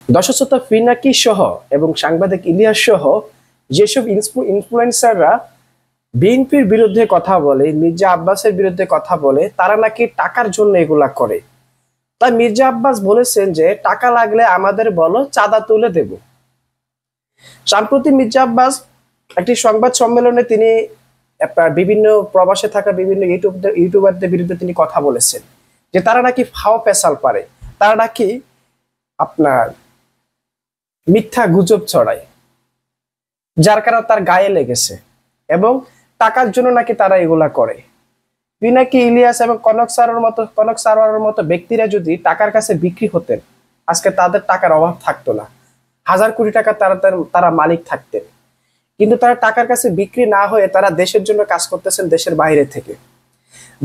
দর্শক শ্রোতা, পিনাকি সহ এবং সাংবাদিক ইলিয়াস সহ যেসব ইনফ্লুয়েন্সাররা বিএনপির বিরুদ্ধে কথা বলে, মির্জা আব্বাসের বিরুদ্ধে কথা বলে, তারা নাকি টাকার জন্য এগুলা করে। তাই মির্জা আব্বাস বলেছেন যে টাকা লাগলে আমাদের বলো, চাঁদা তুলে দেব। সম্প্রতি মির্জা আব্বাস একটি সংবাদ সম্মেলনে তিনি বিভিন্ন প্রবাসে থাকা বিভিন্ন ইউটিউবারদের বিরুদ্ধে তিনি কথা বলেছেন যে তারা নাকি ফাও পেশাল পারে, তারা নাকি আপনার মিথ্যা গুজব ছড়ায়, যার কারণে তার গায়ে লেগেছে এবং টাকার জন্য নাকি তারা এগুলা করে। পিনাকি, ইলিয়াস এবং কনক সারোয়ারের মতো ব্যক্তিরা যদি টাকার কাছে বিক্রি হতেন, আজকে তাদের টাকার অভাব থাকতো না, হাজার কোটি টাকা তারা মালিক থাকতেন। কিন্তু তারা টাকার কাছে বিক্রি না হয়ে তারা দেশের জন্য কাজ করতেছেন দেশের বাইরে থেকে।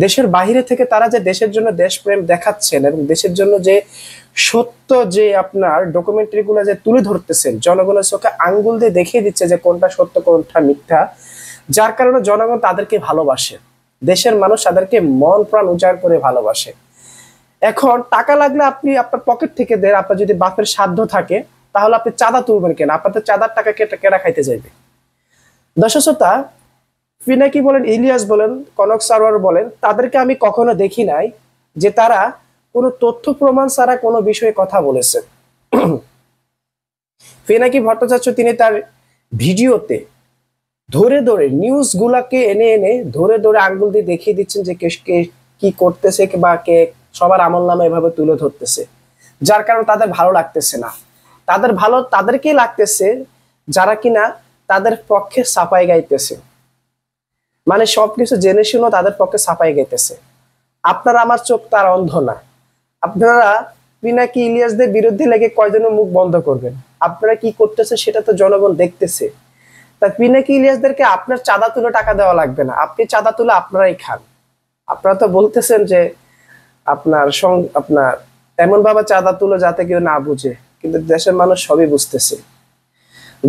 দেশের বাইরে থেকে তারা যে দেশের জন্য দেশপ্রেম দেখাচ্ছেন এবং দেশের জন্য যে সত্য যে আপনার ডকুমেন্টারি গুলো যে তুলে ধরতেছেন, জনগণের চোখে আঙ্গুল দিয়ে দেখিয়ে দিচ্ছে যে কোনটা সত্য কোনটা মিথ্যা, যার কারণে জনগণ তাদেরকে ভালোবাসে, দেশের মানুষ তাদেরকে মন প্রাণ উজাড় করে ভালোবাসে। এখন টাকা লাগলে আপনি আপনার পকেট থেকে দেন, আপনার যদি বাপের সাধ্য থাকে তাহলে আপনি চাঁদা তুলবেন কেন? আপনাদের চাঁদার টাকা কেনা খাইতে যাইবে? দর্শক শ্রোতা, পিনাকি বলেন, ইলিয়াস বলেন, কনক সারোয়ার বলেন, তাদেরকে আমি কখনো দেখি নাই যে তারা কোনো তথ্য প্রমাণ ছাড়া কোনো বিষয়ে কথা বলেছেন। পিনাকি ভট্টাচার্য তিনি তার ভিডিওতে ধরে ধরে নিউজ গুলাকে এনে এনে ধরে ধরে আঙ্গুল দিয়ে দেখিয়ে দিচ্ছেন যে কে কি করতেছে বা কে সবার আমল নামে এভাবে তুলে ধরতেছে, যার কারণে তাদের ভালো লাগতেছে না। তাদেরকেই লাগতেছে যারা কিনা তাদের পক্ষে সাফাই গাইতেছে, মানে সবকিছু জেনে শুনেও তাদের পক্ষে সাফাই গাইতেছে। আপনারা আমার চোখ তার অন্ধ না। আপনারা পিনাকি ইলিয়াসদের বিরুদ্ধে লেগে কয়জনের মুখ বন্ধ করবেন? আপনারা কি করতেছে সেটা তো জনগণ দেখতেছে। তা পিনাকি ইলিয়াসদেরকে আপনার চাঁদা তুলে টাকা দেওয়া লাগবে না, আপনি চাঁদা তুলে আপনারাই খান। আপনারা তো বলতেছেন যে আপনার এমন ভাবে চাঁদা তুলে যাতে কেউ না বুঝে, কিন্তু দেশের মানুষ সবই বুঝতেছে।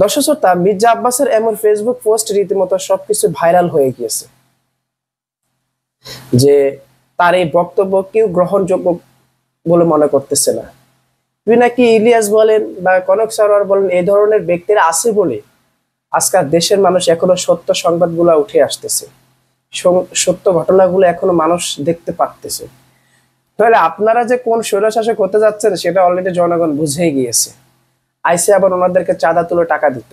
দর্শক শ্রোতা, মির্জা আব্বাসের এমন ফেসবুক পোস্ট রীতিমতো সবকিছু ভাইরাল হয়ে গিয়েছে যে তার এই বক্তব্য কেউ গ্রহণযোগ্য বলে মনে করতেছে না। পিনাকি, ইলিয়াস বলেন বা কনক সারোয়ার বলেন, এই ধরনের ব্যক্তিরা আছে বলে আজকাল দেশের মানুষ এখনো সত্য সংবাদগুলো উঠে আসতেছে, সত্য ঘটনাগুলো এখনো মানুষ দেখতে পারতেছে। তাহলে আপনারা যে কোন স্বৈরশাসক হতে যাচ্ছেন সেটা অলরেডি জনগণ বুঝেই গিয়েছে। আইসে আবার ওনাদেরকে চাঁদা তুলে টাকা দিত।